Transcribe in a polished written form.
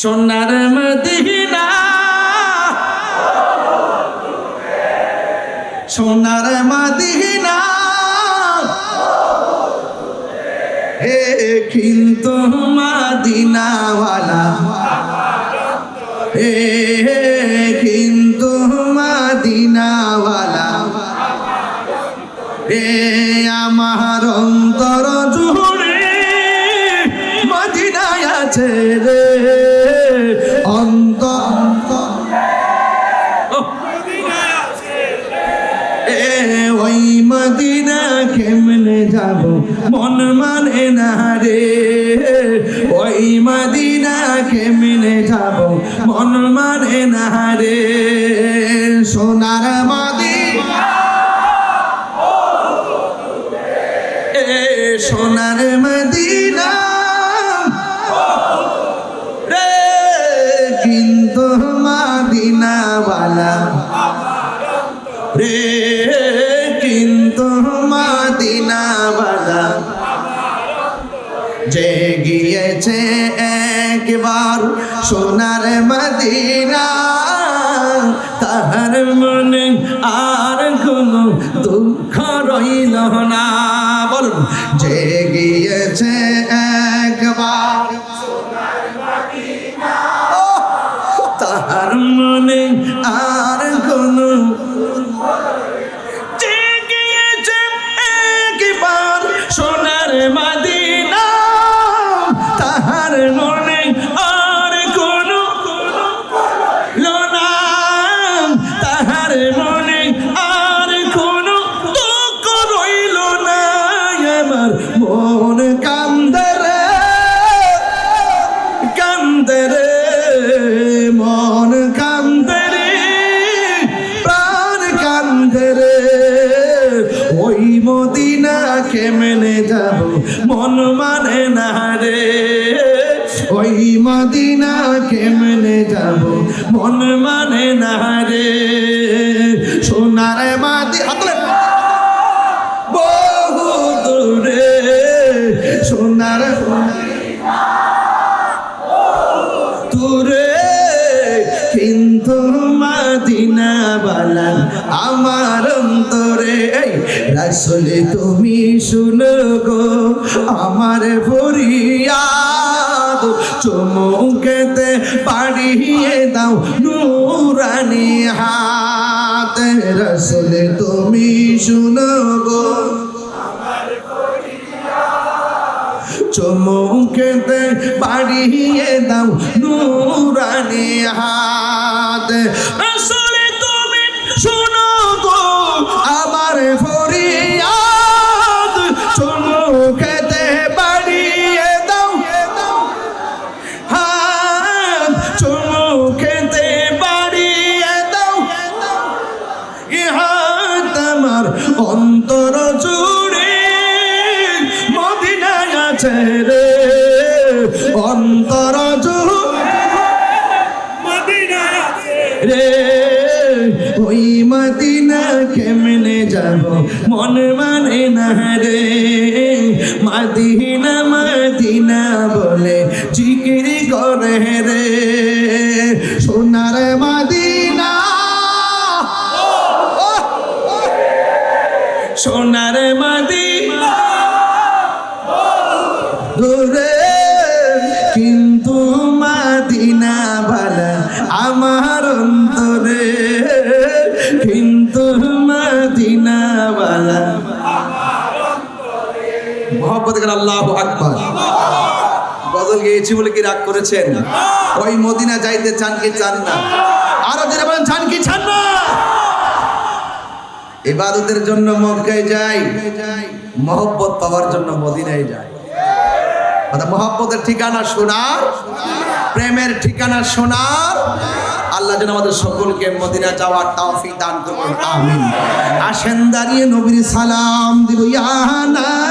সোনার মদিনা, সোনার মদিনা হে কিন্তু মদিনাওয়ালা হে কিন্তু মদিনাওয়ালা হে আমার অন্তর জুড়ে মদিনায় আছে রে ওই মদিনা কেমনে যাব মন মানে না রে ওই মদিনা কেমনে যাব মন মানে না রে সোনার মদিনা সোনার মদিনা রে কিন্তু মদিনাওয়ালা রে কিন্তু মদিনাওয়ালা যে গিয়েছে একবার সোনার মদিনা তাহার মনে আর কোনো দুঃখ রইল না। বলুন, যে গিয়েছে একবার সোনার মদিনা তাহার মনে আর কোনো সোনার মদিনা তাহার মনে আর কোনো লোনা তাহার মনে আর কোনো দুঃখ রইল না। আমার মন কান্দে রে কান্দে রে মন কান্দে রে প্রাণ কান্দে রে ওই মদিনা কেমনে যাব মন মানে না রে ওই মদিনা কেমনে যাব মন মানে না রে সোনার মদিনা বহু দূরে সোনার দূরে কিন্তু মদিনাওয়ালা আমার অন্তরে। রাসূল তুমি শুনো গো আমার ফরিয়াদ চুমুকেতে বাড়িয়ে দাও নূরানি হাত। রাসূল তুমি শুনো গো আমার ফরিয়াদ চুমুকেতে বাড়িয়ে দাও নূরানি হাত। রাসূল তুমি শুনো গো আমার ফরিয়াদ চুমুকেতে বাড়িয়ে দাও হাত চুমুকেতে বাড়িয়ে দাও হাত আমার অন্তর জুড়ে মদিনায় আছে রে অন্তর জুড়ে মদিনায় আছে রে ওই মদিনা কেমনে যাব মন মানে না রে মদিনা মদিনা বলে জিকির করে রে সোনার মদিনা সোনার মদিনা দূরে কিন্তু মদিনাওয়ালা আমার অন্তরে কিন্তু মদিনাওয়ালা মোহাম্মদ করে আল্লাহু আকবার। গজল গেয়েছি বলে কি রাগ করেছেন? ওই মদিনা যাইতে চান কি চান না? আরো যারা বলেন চান কি চান না? ইবাদতের জন্য মক্কায় যাই, মহব্বত পাওয়ার জন্য মদিনায় যাই। মহব্বতের ঠিকানা সোনার, প্রেমের ঠিকানা সোনার। আল্লাহ যেন আমাদের সকলকে মদিনা যাওয়ার তৌফিক দান করুন, আমিন। আসেন দাঁড়িয়ে নবীর সালাম দিব। ইয়া না